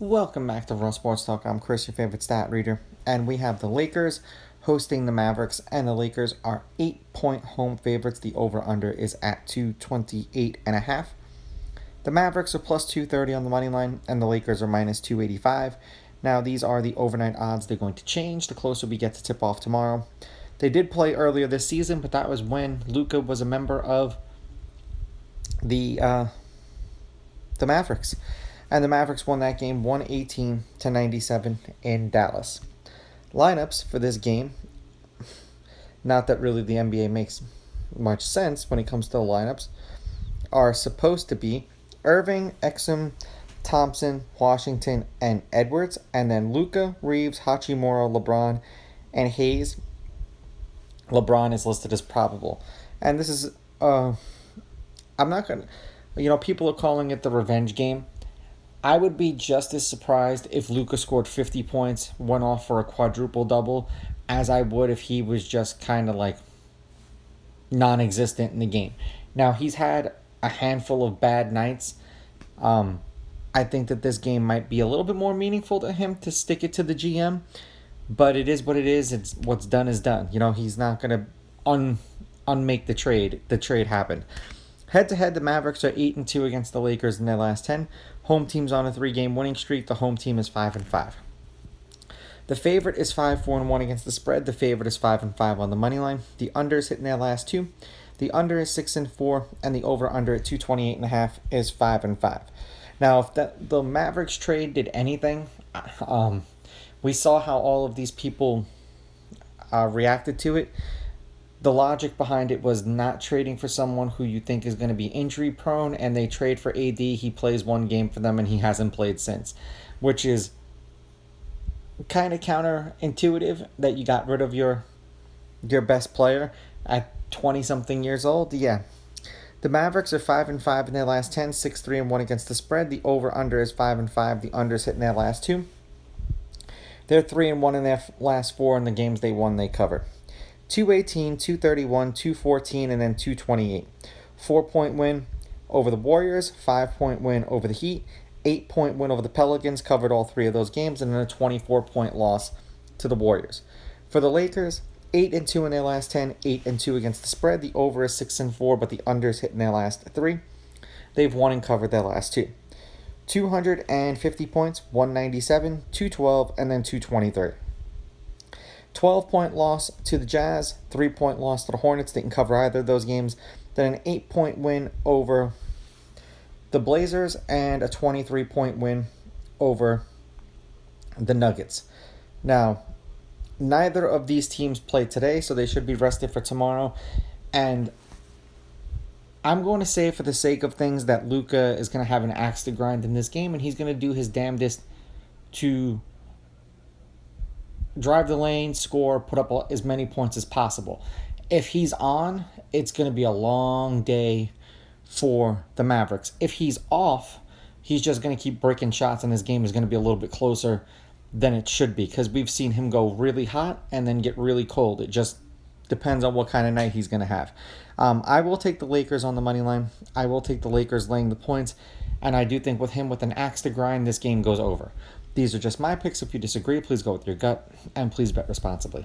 Welcome back to Raw Sports Talk. I'm Chris, your favorite stat reader, and we have the Lakers hosting the Mavericks, and the Lakers are 8-point home favorites. The over-under is at 228.5. The Mavericks are plus 230 on the money line, and the Lakers are minus 285. Now, these are the overnight odds. They're going to change the closer we get to tip-off tomorrow. They did play earlier this season, but that was when Luka was a member of the Mavericks. And the Mavericks won that game 118-97 in Dallas. Lineups for this game, not that really the NBA makes much sense when it comes to the lineups, are supposed to be Irving, Exum, Thompson, Washington, and Edwards. And then Luka, Reeves, Hachimura, LeBron, and Hayes. LeBron is listed as probable. And this is, I'm not going to, people are calling it the revenge game. I would be just as surprised if Luka scored 50 points, went off for a quadruple-double, as I would if he was just kind of like non-existent in the game. Now, he's had a handful of bad nights. I think that this game might be a little bit more meaningful to him to stick it to the GM, but it is what it is. It's what's done is done. He's not going to unmake the trade. The trade happened. Head-to-head, the Mavericks are 8-2 against the Lakers in their last 10. Home team's on a 3-game winning streak. The home team is 5-5. The favorite is 5-4-1 against the spread. The favorite is 5-5 on the money line. The under is hitting their last 2. The under is 6-4, and the over/under at 228.5 is 5-5. Now, if the Mavericks trade did anything, we saw how all of these people reacted to it. The logic behind it was not trading for someone who you think is going to be injury prone, and they trade for AD. He plays one game for them, and he hasn't played since, which is kind of counterintuitive that you got rid of your best player at 20-something years old. Yeah. The Mavericks are 5-5 in their last 10, 6-3-1 against the spread. The over/under is 5-5. The under is hitting their last 2. They're 3-1 in their last 4, and the games they won, they covered. 218, 231, 214, and then 228. 4-point win over the Warriors, 5-point win over the Heat, 8-point win over the Pelicans, covered all 3 of those games, and then a 24-point loss to the Warriors. For the Lakers, 8-2 in their last 10, 8-2 against the spread. The over is 6-4, but the under is hitting their last 3. They've won and covered their last 2. 250 points, 197, 212, and then 223. 12-point loss to the Jazz, 3-point loss to the Hornets. Didn't cover either of those games. Then an 8-point win over the Blazers and a 23-point win over the Nuggets. Now, neither of these teams played today, so they should be rested for tomorrow. And I'm going to say, for the sake of things, that Luka is going to have an axe to grind in this game, and he's going to do his damnedest to drive the lane, score, put up as many points as possible. If he's on, it's going to be a long day for the Mavericks. If he's off, he's just going to keep breaking shots, and his game is going to be a little bit closer than it should be, because we've seen him go really hot and then get really cold. It just depends on what kind of night he's going to have. I will take the Lakers on the money line. I will take the Lakers laying the points, and I do think with him with an axe to grind, this game goes over. These are just my picks. If you disagree, please go with your gut, and please bet responsibly.